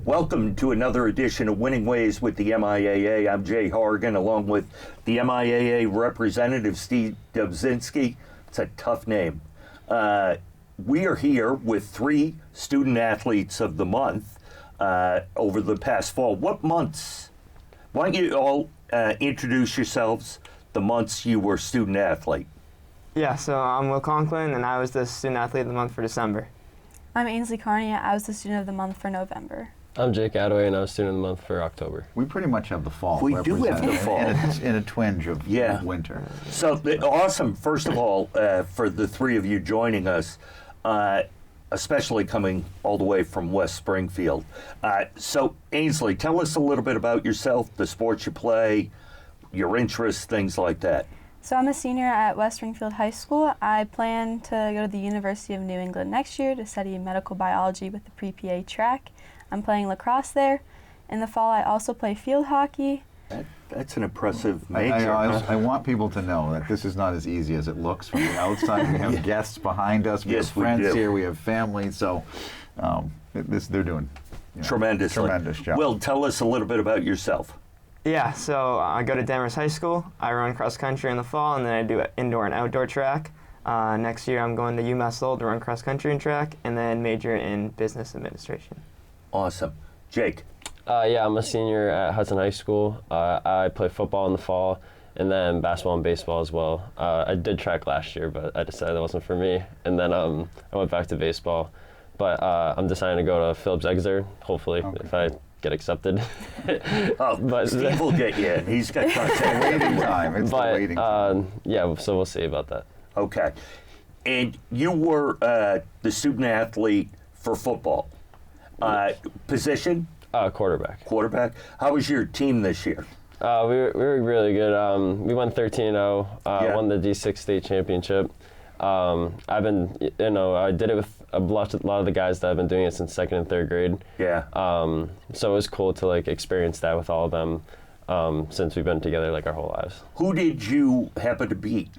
Welcome to another edition of Winning Ways with the MIAA. I'm Jay Hargan, along with the MIAA representative, Steve Dobzinski. It's a tough name. We are here with 3 student athletes of the month over the past fall. What months? Why don't you all introduce yourselves, the months you were student athlete? Yeah, so I'm Will Conklin, and I was the student athlete of the month for December. I'm Ainsley Carney. I was the student of the month for November. I'm Jake Adaway, and I was student of the month for October. We pretty much have the fall. We do have the fall. In a twinge of winter. So awesome, first of all, for the 3 of you joining us, especially coming all the way from West Springfield. So Ainsley, tell us a little bit about yourself, the sports you play, your interests, things like that. So I'm a senior at West Springfield High School. I plan to go to the University of New England next year to study medical biology with the pre-PA track. I'm playing lacrosse there. In the fall, I also play field hockey. That's an impressive major. I want people to know that this is not as easy as it looks from the outside. We have guests behind us. We have friends here. We have family. So they're doing tremendous job. Will, tell us a little bit about yourself. Yeah, so I go to Demers High School. I run cross country in the fall, and then I do indoor and outdoor track. Next year, I'm going to UMass Lowell to run cross country and track, and then major in business administration. Awesome. Jake? Yeah, I'm a senior at Hudson High School. I play football in the fall, and then basketball and baseball as well. I did track last year, but I decided that wasn't for me. And then I went back to baseball. But I'm deciding to go to Phillips Exeter, hopefully, if I get accepted. But Steve will get you in. He's got waiting time. It's the waiting time. Yeah, so we'll see about that. Okay. And you were the student athlete for football. Position? Quarterback. Quarterback. How was your team this year? We were really good. We won 13-0, won the D6 state championship. I've been, I did it with a lot of the guys that have been doing it since 2nd and 3rd grade. Yeah. So it was cool to experience that with all of them since we've been together our whole lives. Who did you happen to beat?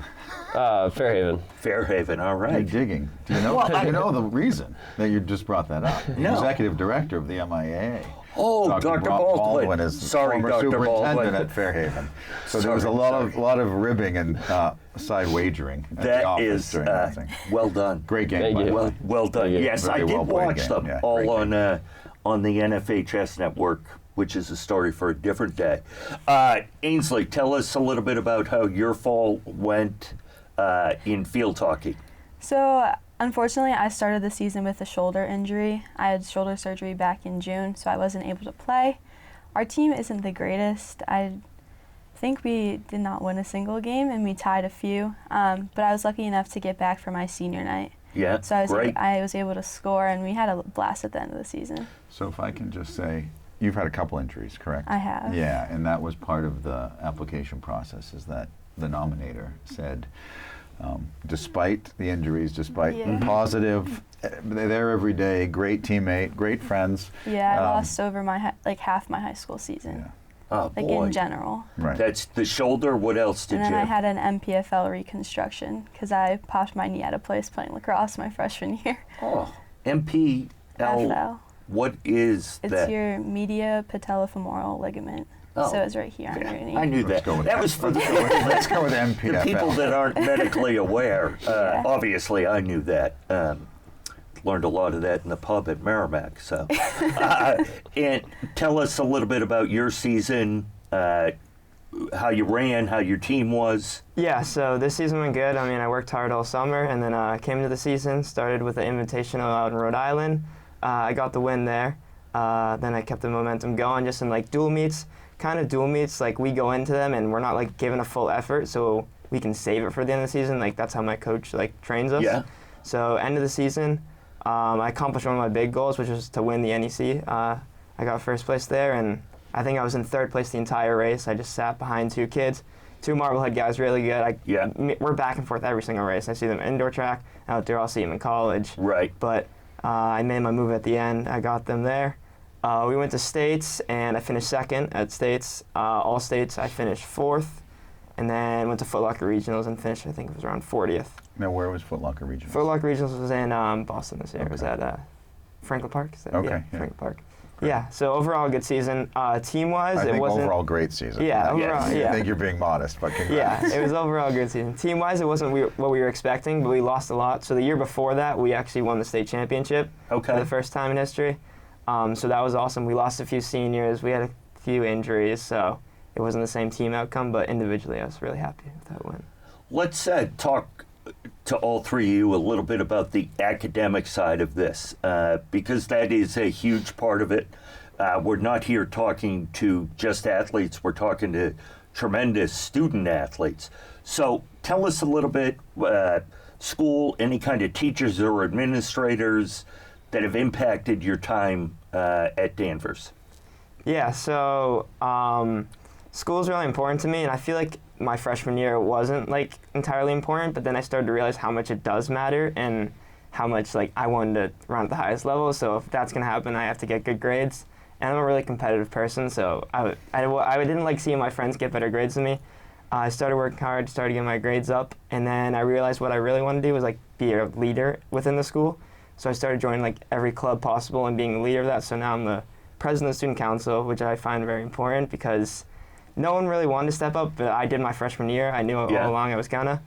Fairhaven. Fairhaven, all right. You're digging. Do you know, you know the reason that you just brought that up? The executive director of the MIAA. Oh, Dr. Baldwin is sorry, former Dr. superintendent Baldwin at Fairhaven. So there was a lot of ribbing and side wagering at the office during that thing. Well done. Great game. By the way. Well done. Yes, I did watch them all on the NFHS network, which is a story for a different day. Ainsley, tell us a little bit about how your fall went in field hockey. So unfortunately, I started the season with a shoulder injury. I had shoulder surgery back in June, so I wasn't able to play. Our team isn't the greatest. I think we did not win a single game, and we tied a few. But I was lucky enough to get back for my senior night. Yeah, so I was able to score, and we had a blast at the end of the season. So if I can just say, you've had a couple injuries, correct? I have. Yeah, and that was part of the application process, is that the nominator said, despite the injuries, despite positive, they're there every day, great teammate, great friends. Yeah, I lost over my half my high school season. Yeah. Oh, boy. In general. Right. That's the shoulder. What else did you? And then I had an MPFL reconstruction because I popped my knee out of place playing lacrosse my freshman year. Oh, MPL. FL. What is that? It's your medial patellofemoral ligament. Oh. So it's right here on your knee. I knew that. That was for let's go with MPFL. The people that aren't medically aware. Obviously, I knew that. Learned a lot of that in the pub at Merrimack. So, and tell us a little bit about your season, how you ran, how your team was. Yeah, so this season went good. I mean, I worked hard all summer, and then I came into the season, started with the Invitational out in Rhode Island. I got the win there. Then I kept the momentum going just in dual meets. Kind of dual meets, we go into them and we're not giving a full effort, so we can save it for the end of the season. That's how my coach trains us. Yeah. So end of the season, I accomplished one of my big goals, which was to win the NEC. I got first place there, and I think I was in 3rd place the entire race. I just sat behind 2 kids, 2 Marblehead guys, really good. We're back and forth every single race. I see them indoor track, outdoor. I'll see them in college. Right. But I made my move at the end. I got them there. We went to states, and I finished 2nd at states. All states, I finished 4th, and then went to Foot Locker Regionals and finished, I think it was around 40th. Now, where was Foot Locker Regionals? Foot Locker Regionals was in Boston this year. Okay. It was at Franklin Park. Okay. Franklin Park. Yeah, so overall, good season. Team-wise, I it think wasn't... overall great season. Yeah, overall, yeah. I think you're being modest, but congrats. Yeah, it was overall a good season. Team-wise, it wasn't what we were expecting, but we lost a lot. So the year before that, we actually won the state championship for the first time in history. So that was awesome. We lost a few seniors. We had a few injuries, so it wasn't the same team outcome, but individually, I was really happy with that win. Let's talk to all three of you a little bit about the academic side of this, because that is a huge part of it. We're not here talking to just athletes, we're talking to tremendous student athletes. So tell us a little bit, school, any kind of teachers or administrators that have impacted your time at Danvers. Yeah, so school is really important to me, and I feel like my freshman year wasn't like entirely important, but then I started to realize how much it does matter and how much like I wanted to run at the highest level. So if that's gonna happen, I have to get good grades. And I'm a really competitive person, so I didn't like seeing my friends get better grades than me. I started working hard, started getting my grades up, and then I realized what I really wanted to do was like be a leader within the school. So I started joining like every club possible and being the leader of that. So now I'm the president of the student council, which I find very important because no one really wanted to step up, but I did my freshman year. I knew all along I was gonna.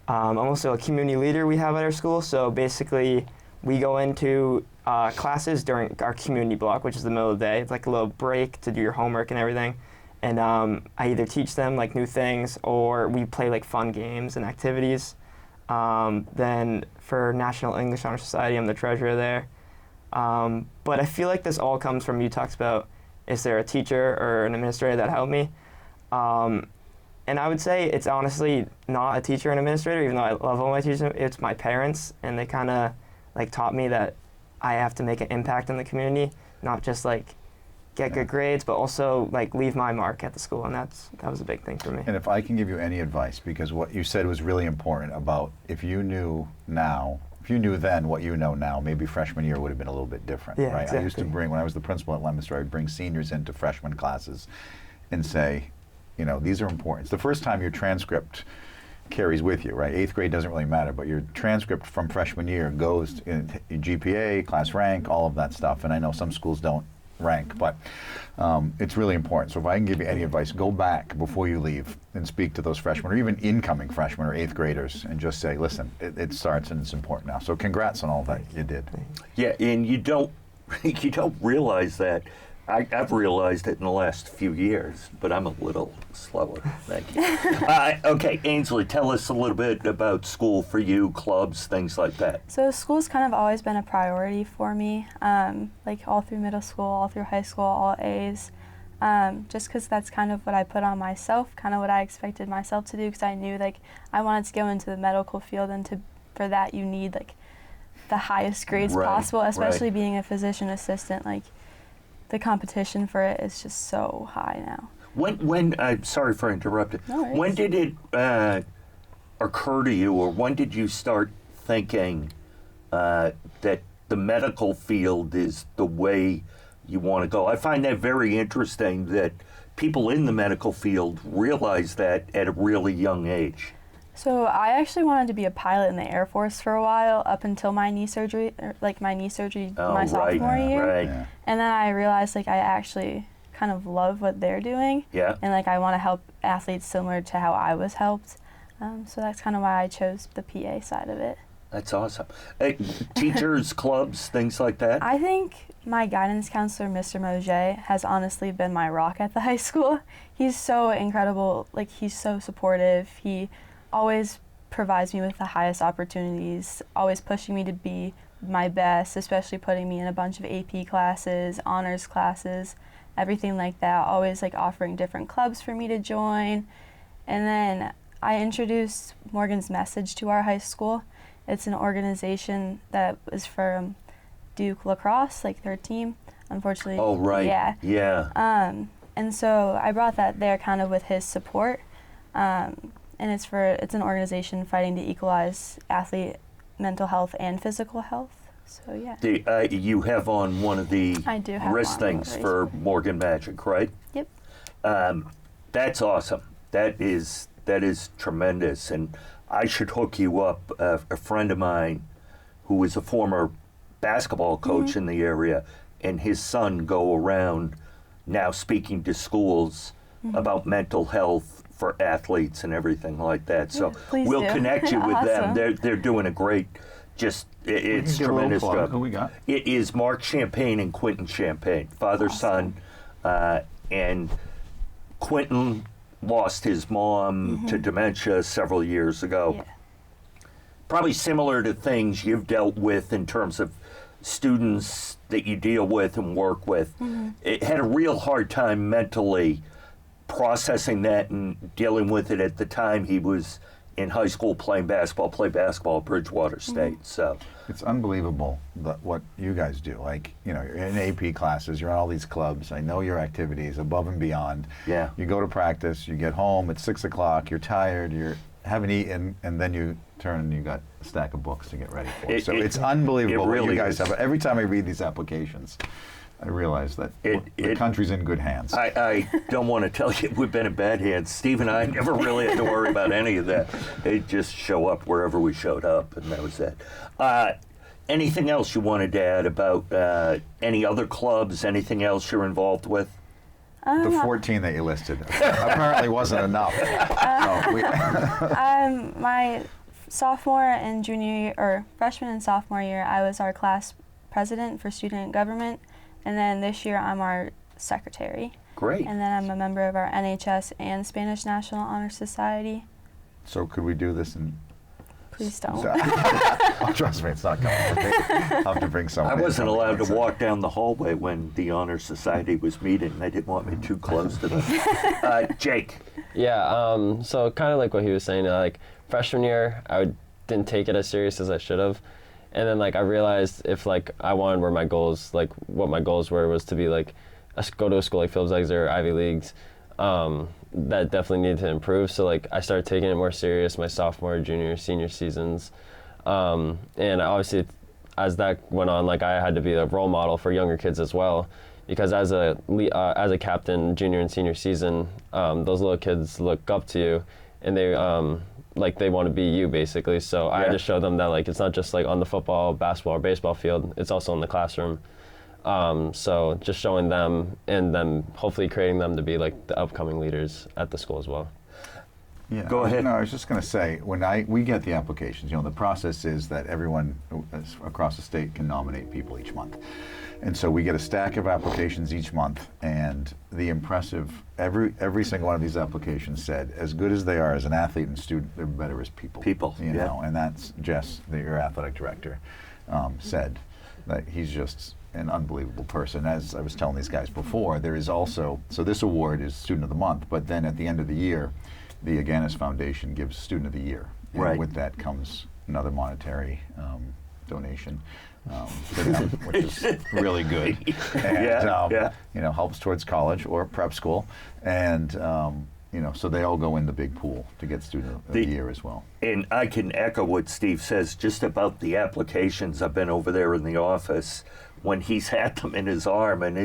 I'm also a community leader we have at our school, so basically we go into classes during our community block, which is the middle of the day. It's like a little break to do your homework and everything. And I either teach them like new things or we play like fun games and activities. Then for National English Honor Society, I'm the treasurer there. But I feel like this all comes from, you talked about, is there a teacher or an administrator that helped me? And I would say it's honestly not a teacher and administrator, even though I love all my teachers. It's my parents, and they kind of like taught me that I have to make an impact in the community, not just like get good grades, but also like leave my mark at the school, and that was a big thing for me. And if I can give you any advice, because what you said was really important about if you knew then what you know now, maybe freshman year would have been a little bit different, Yeah, right? exactly. I used to bring, when I was the principal at Leominster, I'd bring seniors into freshman classes and say, you know, these are important. It's the first time your transcript carries with you, right? 8th grade doesn't really matter, but your transcript from freshman year goes in your GPA, class rank, all of that stuff. And I know some schools don't rank, but it's really important. So if I can give you any advice, go back before you leave and speak to those freshmen or even incoming freshmen or 8th graders and just say, listen, it starts and it's important now. So congrats on all that you did. Yeah, and you don't realize that. I've realized it in the last few years, but I'm a little slower. Thank you. Okay, Ainsley, tell us a little bit about school for you, clubs, things like that. So school's kind of always been a priority for me, like all through middle school, all through high school, all A's, just because that's kind of what I put on myself, kind of what I expected myself to do, because I knew like I wanted to go into the medical field, and for that you need like the highest grades possible, especially being a physician assistant. Like the competition for it is just so high now. When I'm sorry for interrupting. No worries. When did it occur to you, or when did you start thinking that the medical field is the way you want to go? I find that very interesting that people in the medical field realize that at a really young age. So I actually wanted to be a pilot in the Air Force for a while, up until my knee surgery, my sophomore year. Right. Yeah. And then I realized like I actually kind of love what they're doing. Yeah. And like I want to help athletes similar to how I was helped. So that's kind of why I chose the PA side of it. That's awesome. Hey, teachers, clubs, things like that? I think my guidance counselor, Mr. Moget, has honestly been my rock at the high school. He's so incredible. Like, he's so supportive. He always provides me with the highest opportunities, always pushing me to be my best, especially putting me in a bunch of AP classes, honors classes, everything like that, always like offering different clubs for me to join. And then I introduced Morgan's Message to our high school. It's an organization that was from Duke lacrosse, like their team, unfortunately. Oh, right. Yeah. Yeah. And so I brought that there kind of with his support. And it's an organization fighting to equalize athlete mental health and physical health. So yeah. You have on one of the I do have wrist on things one of for these. Morgan Magic, right? Yep. That's awesome. That is tremendous, and I should hook you up. A friend of mine, who was a former basketball coach in the area, and his son go around now speaking to schools about mental health for athletes and everything like that. So Please we'll do. connect you with them. Awesome. They're doing a great, it's Give a little tremendous plug. job. Who we got? It is Mark Champagne and Quentin Champagne, father, son, and Quentin lost his mom to dementia several years ago. Yeah. Probably similar to things you've dealt with in terms of students that you deal with and work with. It had a real hard time mentally processing that and dealing with it at the time he was in high school played basketball at Bridgewater State. So It's unbelievable what you guys do. Like, you know, you're in AP classes, you're on all these clubs. I know your activities above and beyond. Yeah. You go to practice, you get home at 6 o'clock, you're tired, you haven't eaten, and then you turn and you got a stack of books to get ready for. So it's unbelievable it what really you guys is. have. Every time I read these applications, I realize that the country's in good hands. I don't want to tell you we've been in bad hands. Steve and I never really had to worry about any of that. They just show up wherever we showed up, and that was it. Anything else you wanted to add about any other clubs, anything else you're involved with? The 14 that you listed apparently wasn't enough. My sophomore and junior year, or freshman and sophomore year, I was our class president for student government, and then this year I'm our secretary. Great. And then I'm a member of our NHS and Spanish National Honor Society. So could we do this in... Please don't. Oh, trust me, it's not coming. I'll have to bring someone. I wasn't in. allowed to walk down the hallway when the Honor Society was meeting. They didn't want me too close to them. Jake. Yeah, so kind of like what he was saying, like freshman year, didn't take it as serious as I should have. And then like I realized if like I wanted where my goals, like what my goals were was to be like, go to a school like Phillips Exeter or Ivy Leagues, that definitely needed to improve. So like I started taking it more serious my sophomore, junior, senior seasons. And obviously as that went on, like I had to be a role model for younger kids as well. Because as a captain, junior and senior season, those little kids look up to you, and they want to be you basically. So I had to show them that like it's not just like on the football, basketball, or baseball field. It's also in the classroom. So just showing them, and then hopefully creating them to be like the upcoming leaders at the school as well. Yeah, Go ahead. No, I was just going to say, when we get the applications, you know, the process is that everyone across the state can nominate people each month. And so we get a stack of applications each month, and the impressive, every single one of these applications said, as good as they are as an athlete and student, they're better as people. You know, and that's Jess, your athletic director, said that he's just an unbelievable person. As I was telling these guys before, there is also, so this award is Student of the Month, but then at the end of the year, the Aganis Foundation gives Student of the Year. And with that comes another monetary donation for them, which is really good. And, you know, helps towards college or prep school. And, you know, so they all go in the big pool to get Student of the Year as well. And I can echo what Steve says just about the applications. I've been over there in the office when he's had them in his arm, and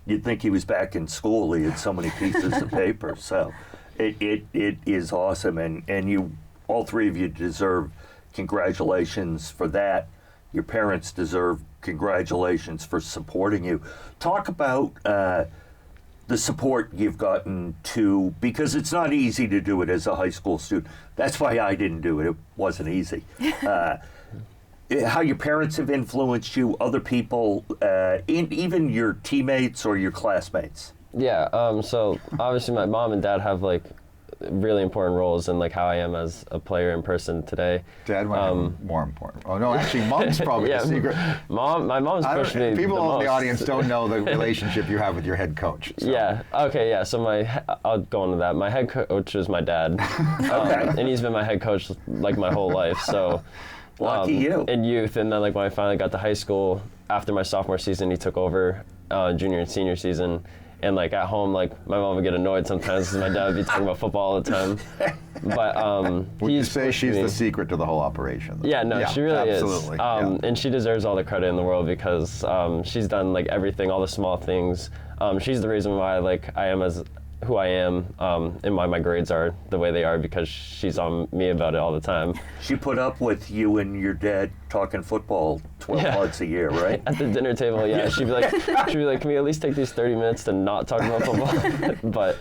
you'd think he was back in school. He had so many pieces of paper. So it is awesome, and you, all three of you, deserve congratulations for that. Your parents deserve congratulations for supporting you. Talk about the support you've gotten to, because it's not easy to do it as a high school student. That's why I didn't do it. It wasn't easy. How your parents have influenced you, other people, even your teammates or your classmates. Yeah, so obviously my mom and dad have like really important roles in like how I am as a player in person today. Dad might have more important. Oh no, actually, mom's probably the secret. My mom's pushed me. People in the most. audience don't know the relationship you have with your head coach. So. Yeah. Okay. Yeah. So I'll go into that. My head coach is my dad, and he's been my head coach like my whole life. So. Lucky you. In youth, and then like when I finally got to high school, after my sophomore season, he took over junior and senior season. And like at home, like my mom would get annoyed sometimes because my dad would be talking about football all the time. But would you say she's the secret to the whole operation? Yeah, no, she really absolutely. is. And she deserves all the credit in the world because she's done like everything, all the small things. She's the reason why like I am as who I am and why my grades are the way they are, because she's on me about it all the time. She put up with you and your dad talking football 12 months a year, right? At the dinner table, yeah. She'd be like, can we at least take these 30 minutes to not talk about football? But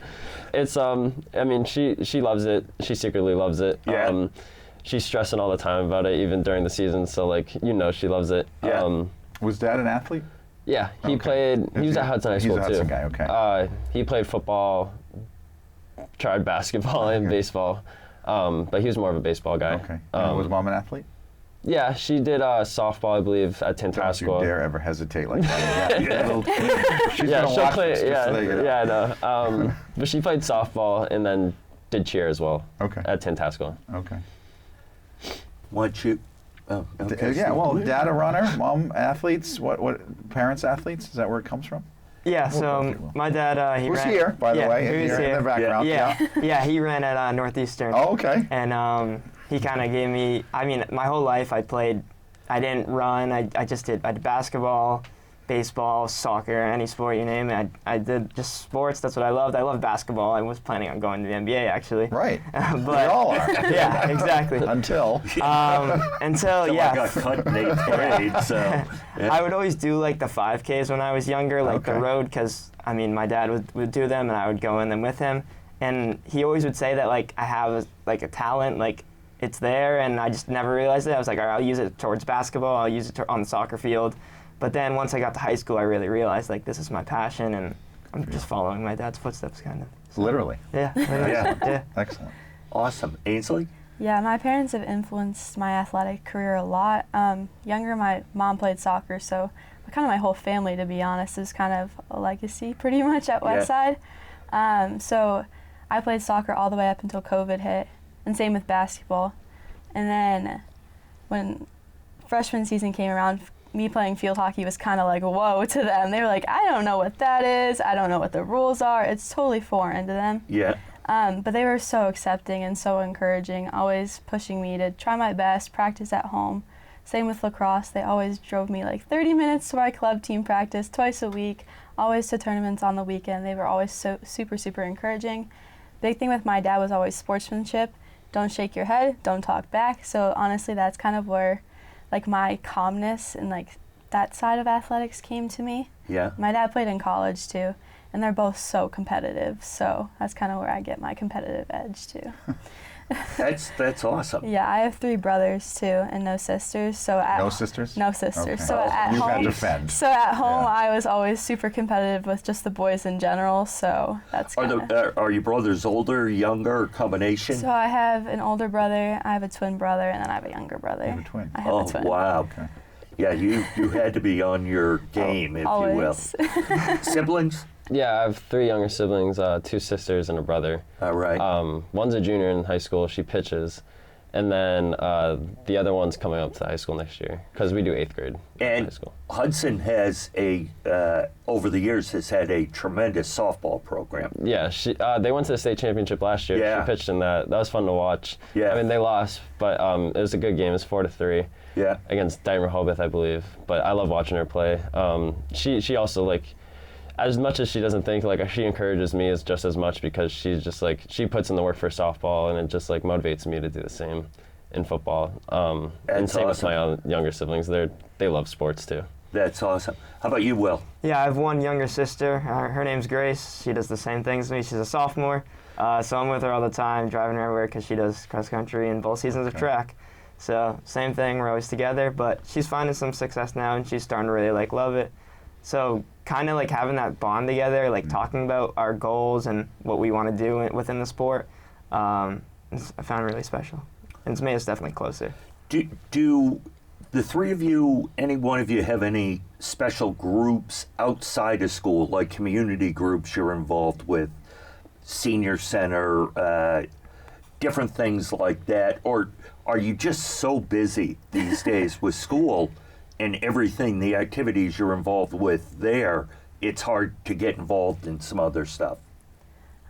it's, I mean, she loves it. She secretly loves it. Yeah. She's stressing all the time about it, even during the season. So, like, she loves it. Yeah. Was Dad an athlete? Yeah, he was at Hudson High School, He's a Hudson too. guy, okay. He played football, tried basketball and baseball, but he was more of a baseball guy. Okay. Was Mom an athlete? Yeah, she did softball, I believe, at Don't Tantasco. you dare ever hesitate like that. She's Yeah, gonna she'll watch play. this, just so that you know. I know. But she played softball and then did cheer as well. Okay. At Tantasco. Okay. Once you, oh, okay. Yeah, well, Dad a runner, Mom athletes, what parents athletes? Is that where it comes from? Yeah, so Okay, well. my dad, he Who's ran. here, by the yeah, way, he was in here. the background? Yeah, he ran at Northeastern. Oh, okay. And he kind of gave me, I mean, my whole life I didn't run, I did basketball, baseball, soccer, any sport you name it. I did just sports, that's what I loved. I loved basketball. I was planning on going to the NBA, actually. Right. But, We all are. Yeah, exactly. Until. Until, So yeah. I got cut in 8th grade, so. Yeah. I would always do like the 5Ks when I was younger, like the Okay. road, because I mean my dad would do them and I would go in them with him, and he always would say that like I have like a talent, like it's there, and I just never realized it. I was like, all right, I'll use it towards basketball, I'll use it on the soccer field, but then once I got to high school, I really realized like this is my passion, and I'm just following my dad's footsteps, kind of. So, Literally. yeah. Yeah. Excellent. Awesome. Ainsley? Yeah, my parents have influenced my athletic career a lot. Younger, my mom played soccer, so kind of my whole family, to be honest, is kind of a legacy pretty much at Westside. So I played soccer all the way up until COVID hit, and same with basketball. And then when freshman season came around, me playing field hockey was kind of like, whoa, to them. They were like, I don't know what that is. I don't know what the rules are. It's totally foreign to them. Yeah. But they were so accepting and so encouraging, always pushing me to try my best, practice at home. Same with lacrosse. They always drove me like 30 minutes to my club team practice twice a week, always to tournaments on the weekend. They were always so super, super encouraging. Big thing with my dad was always sportsmanship. Don't shake your head, don't talk back. So honestly, that's kind of where like my calmness and like that side of athletics came to me. Yeah. My dad played in college too, and they're both so competitive. So that's kind of where I get my competitive edge too. That's awesome. Yeah, I have 3 brothers too, and no sisters. So No sisters? No sisters. Okay. So at You've home, had to fend. So at home, Yeah. I was always super competitive with just the boys in general. So that's Are kinda, are your brothers older, younger, or combination? So I have an older brother, I have a twin brother, and then I have a younger brother. You have a twin. I have Oh, a twin. wow. Okay. Yeah, you had to be on your game, if Always. you will. Siblings? Yeah, I have 3 younger siblings, 2 sisters and a brother. All right. One's a junior in high school. She pitches. And then the other one's coming up to high school next year, because we do 8th grade in high And school. Hudson has over the years, has had a tremendous softball program. Yeah, they went to the state championship last year. Yeah. She pitched in that. That was fun to watch. Yeah. I mean, they lost, but it was a good game. It was 4-3 Yeah. against Dimer-Hobith, I believe. But I love watching her play. She also, like, as much as she doesn't think, like, she encourages me as just as much, because she's just like, she puts in the work for softball, and it just like motivates me to do the same in football. And That's same awesome. with my younger siblings. They love sports too. That's awesome. How about you, Will? Yeah, I have one younger sister. Her name's Grace. She does the same things as me. She's a sophomore. So I'm with her all the time, driving her everywhere, because she does cross country and both seasons of track. So same thing, we're always together, but she's finding some success now, and she's starting to really like love it. So kind of like having that bond together, like talking about our goals and what we want to do within the sport, I found really special. And it's made us definitely closer. Do the 3 of you, any one of you, have any special groups outside of school, like community groups you're involved with, senior center, different things like that? Or are you just so busy these days with school and everything, the activities you're involved with there, it's hard to get involved in some other stuff?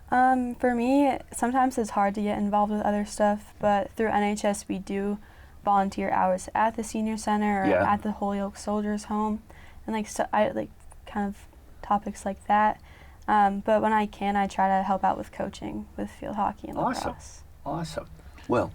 For me, sometimes it's hard to get involved with other stuff, but through NHS we do volunteer hours at the senior center or Yeah. at the Holyoke Soldiers Home, and like I like kind of topics like that. But when I can, I try to help out with coaching with field hockey and lacrosse. Awesome. Well,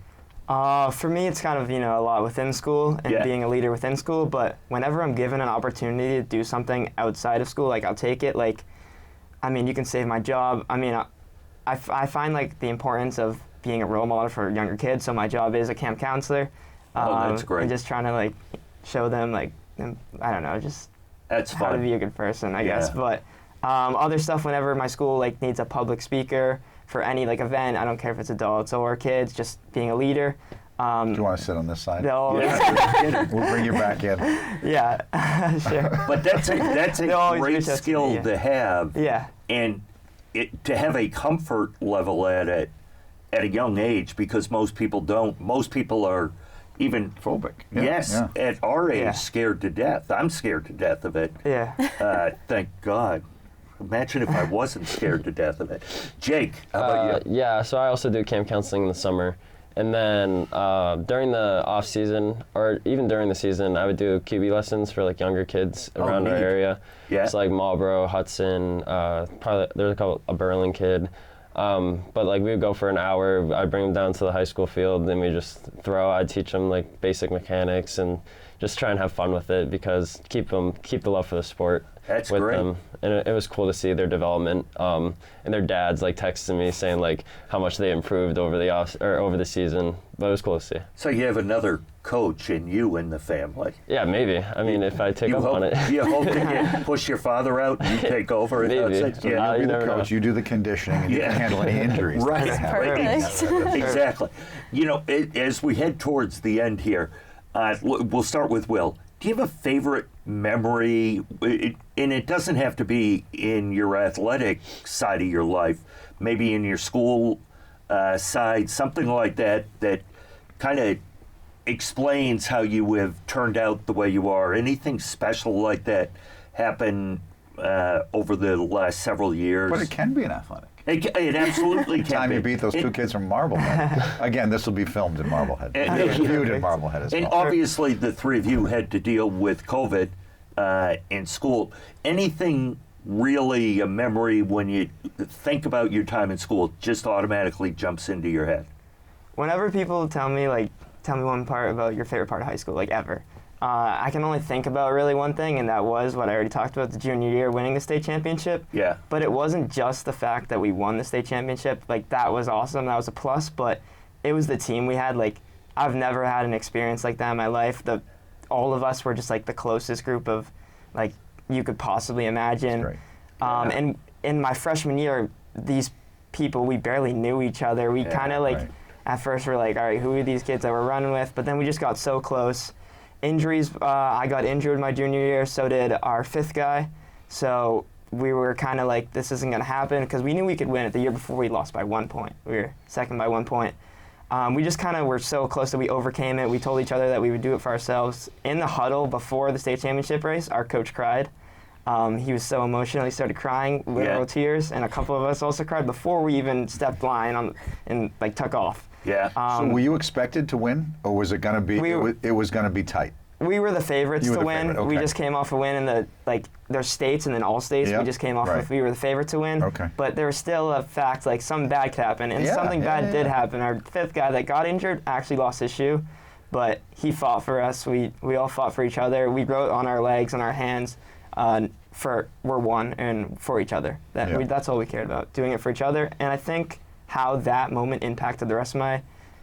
For me, it's kind of, a lot within school and being a leader within school, but whenever I'm given an opportunity to do something outside of school, I'll take it. You can save my job. I find, the importance of being a role model for younger kids, so my job is a camp counselor. That's great. And just trying to, show them, just that's how to fun. be a good person, I guess. But other stuff, whenever my school, needs a public speaker for any, event, I don't care if it's adults or kids, just being a leader. Do you want to sit on this side? No. We'll bring you back in. Yeah, sure. But that's a They'll always great reach out to skill me, yeah. to have. Yeah. And to have a comfort level at a young age, because most people don't. Most people are even Phobic. at our age, Yeah. scared to death. I'm scared to death of it. Yeah. Thank God. Imagine if I wasn't scared to death of it. Jake, how about you? Yeah, so I also do camp counseling in the summer. And then during the off season, or even during the season, I would do QB lessons for younger kids around our neat. area. Yeah. It's Marlboro, Hudson, probably there's a Berlin kid. But we would go for an hour. I'd bring them down to the high school field, and we just throw. I'd teach them basic mechanics and just try and have fun with it, because keep the love for the sport. That's with great. them, and it was cool to see their development. And their dads texting me saying how much they improved over the season. But it was cool to see. So you have another coach in you in the family. Yeah, maybe. If I take up on it. You hope to push your father out and you take over. Maybe. Yeah. You'll be you the never know. coach. You do the conditioning, and you can handle any injuries. Right. that happen. Perfect. Exactly. As we head towards the end here, we'll start with Will. Do you have a favorite memory? And it doesn't have to be in your athletic side of your life. Maybe in your school side, something like that kind of explains how you have turned out the way you are. Anything special like that happen over the last several years? But it can be an athletic. It absolutely can Time be. you beat those two kids from Marblehead. Again, this will be filmed in Marblehead. It was viewed in Marblehead as And well. obviously, the three of you had to deal with COVID in school. Anything really a memory when you think about your time in school just automatically jumps into your head? Whenever people tell me one part about your favorite part of high school, ever, I can only think about really one thing, and that was what I already talked about, the junior year, winning the state championship. Yeah. But it wasn't just the fact that we won the state championship. That was awesome. That was a plus. But it was the team we had. I've never had an experience like that in my life. All of us were just the closest group of you could possibly imagine. That's great. And in my freshman year, these people, we barely knew each other. We kind of right. at first we're all right, who are these kids that we're running with? But then we just got so close. Injuries, I got injured my junior year, so did our fifth guy. So we were kind of this isn't going to happen, because we knew we could win it. The year before we lost by 1 point. We were second by 1 point. We just kind of were so close that we overcame it. We told each other that we would do it for ourselves. In the huddle before the state championship race, our coach cried. He was so emotional, he started crying, literal tears, and a couple of us also cried before we even stepped line and took off. Yeah. So were you expected to win, or was it going to be? It was going to be tight. We were the favorites You were to the win. favorite, We okay. just came off a win in the there's states and then all states. Yep, We just came off right. of we were the favorite to win. Okay. But there was still a fact something bad could happen, and Yeah, something bad did yeah. happen. Our fifth guy that got injured actually lost his shoe, but he fought for us. We all fought for each other. We wrote on our legs and our hands. We're one and for each other. Yeah. That's all we cared about, doing it for each other. And I think how that moment impacted the rest of my,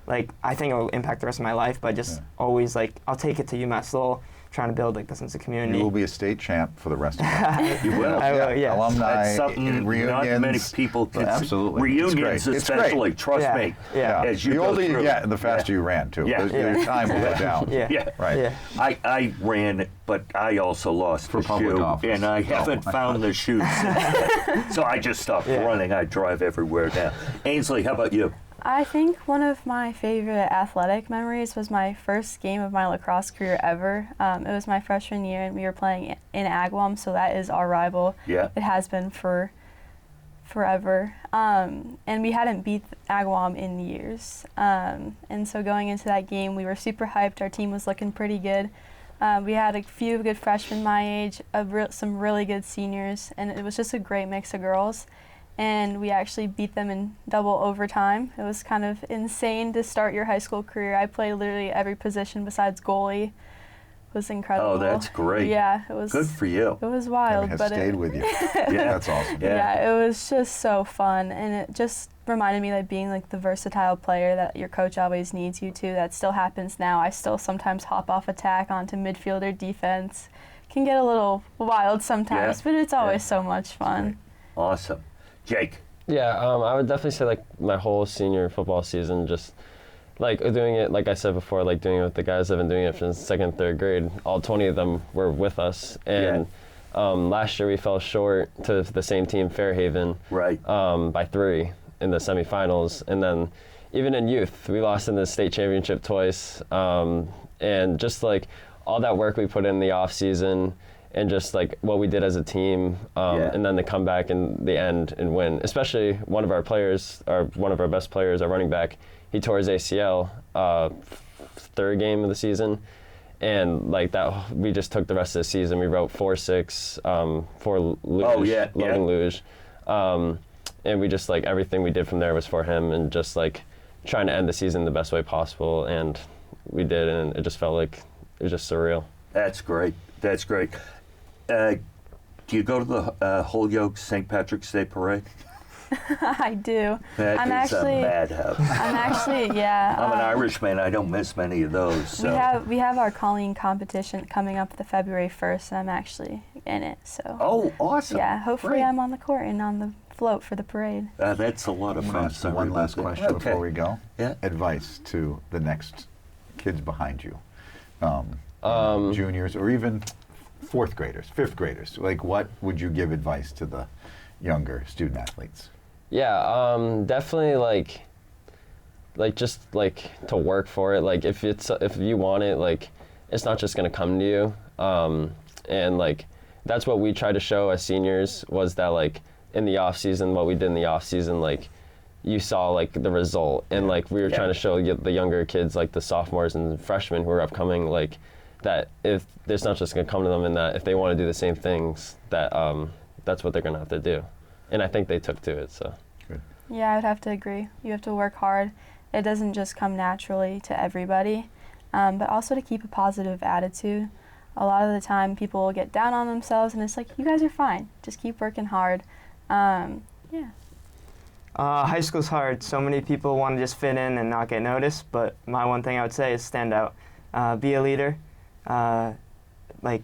I think it will impact the rest of my life. But just always I'll take it to UMass Lowell, trying to build the sense of community. You will be a state champ for the rest of your life. You will. I will, yes. Alumni, That's something reunions. not many people can Absolutely. Reunions, It's great. especially, trust Yeah. me. Yeah. As you The go older you through. get, the faster you ran, too. Yeah. Your time will go down. Yeah. Yeah. Right. Yeah. I ran it, but I also lost For the public shoe, office. and I haven't found the shoes. So I just stopped running. I drive everywhere now. Ainsley, how about you? I think one of my favorite athletic memories was my first game of my lacrosse career ever. It was my freshman year, and we were playing in Agawam, so that is our rival. Yeah. It has been for forever. And we hadn't beat Agawam in years. And so going into that game, we were super hyped. Our team was looking pretty good. We had a few good freshmen my age, some really good seniors, and it was just a great mix of girls. And we actually beat them in double overtime. It was kind of insane to start your high school career. I played literally every position besides goalie. It was incredible. Oh, that's great. Yeah, it was. Good for you. It was wild, And has but stayed with you. That's awesome. yeah, it was just so fun, and it just reminded me like being like the versatile player that your coach always needs you to. That still happens now. I still sometimes hop off attack onto midfield or defense. Can get a little wild sometimes, but it's always so much fun. Awesome. Jake. Yeah, I would definitely say like my whole senior football season, just like doing it, like I said before, like doing it with the guys that have been doing it since second, third grade. All 20 of them were with us, and last year we fell short to the same team, Fairhaven, Right. by 3 in the semifinals, and then even in youth, we lost in the state championship twice, and just like all that work we put in the off season. And just like what we did as a team, and then to come back in the end and win. Especially one of our players, one of our best players, our running back, he tore his ACL third game of the season, and like that, we just took the rest of the season. We wrote 4-6 for Luge, Logan Luge, and we just like everything we did from there was for him, and just like trying to end the season the best way possible, and we did, and it just felt like it was just surreal. That's great. That's great. Do you go to the Holyoke St. Patrick's Day Parade? I do. That I'm is actually, a madhouse. I'm actually, yeah. I'm an Irishman. I don't miss many of those. So. We have our Colleen competition coming up the February 1st, and I'm actually in it. So. Oh, awesome. Yeah, hopefully Great. I'm on the court and on the float for the parade. That's a lot of I'm fun. going to ask one last question before we go. Yeah. Advice to the next kids behind you, juniors or even fourth graders, fifth graders. Like, what would you give advice to the younger student athletes? Yeah, definitely like just like to work for it. Like if you want it, like it's not just gonna come to you. And like that's what we tried to show as seniors, was that like in the off season, what we did in the off season, like you saw like the result, and like we were trying to show the younger kids, like the sophomores and freshmen who are upcoming, like that if it's not just gonna come to them, and that if they want to do the same things, that that's what they're gonna have to do. And I think they took to it, so. Good. Yeah, I would have to agree. You have to work hard. It doesn't just come naturally to everybody, but also to keep a positive attitude. A lot of the time people will get down on themselves, and it's like, you guys are fine. Just keep working hard. Yeah. High school's hard. So many people want to just fit in and not get noticed, but my one thing I would say is stand out. Be a leader. Like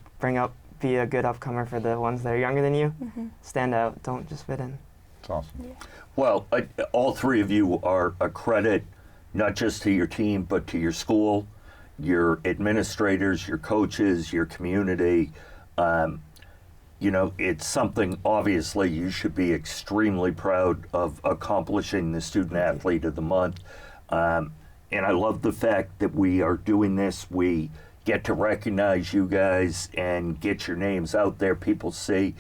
be a good upcomer for the ones that are younger than you. Mm-hmm. Stand out. Don't just fit in. It's awesome. Yeah. Well, all three of you are a credit, not just to your team, but to your school, your administrators, your coaches, your community. You know, it's something, obviously, you should be extremely proud of accomplishing the Student Athlete of the Month. And I love the fact that we are doing this. We get to recognize you guys and get your names out there. People see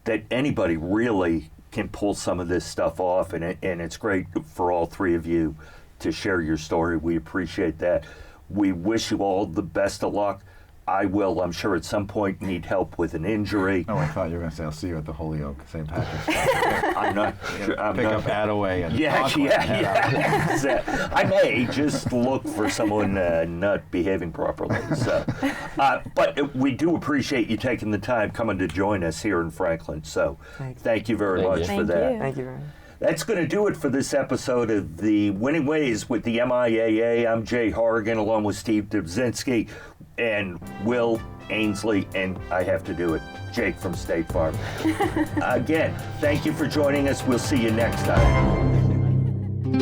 that anybody really can pull some of this stuff off, and it's great for all three of you to share your story. We appreciate that. We wish you all the best of luck. I will, I'm sure, at some point need help with an injury. Oh, I thought you were going to say, I'll see you at the Holyoke St. Patrick's Day. I'm not sure. Pick up Attaway and Conklin. Yeah. I may just look for someone not behaving properly. So, but we do appreciate you taking the time coming to join us here in Franklin. So, thank you very much for that. you. Thank you very much. That's going to do it for this episode of the Winning Ways with the MIAA. I'm Jay Horrigan, along with Steve Dubzinski and Will Ainsley, and I have to do it, Jake from State Farm. Again, thank you for joining us. We'll see you next time.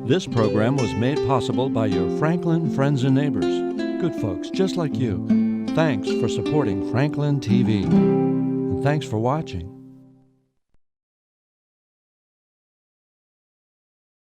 This program was made possible by your Franklin friends and neighbors. Good folks just like you. Thanks for supporting Franklin TV. And thanks for watching.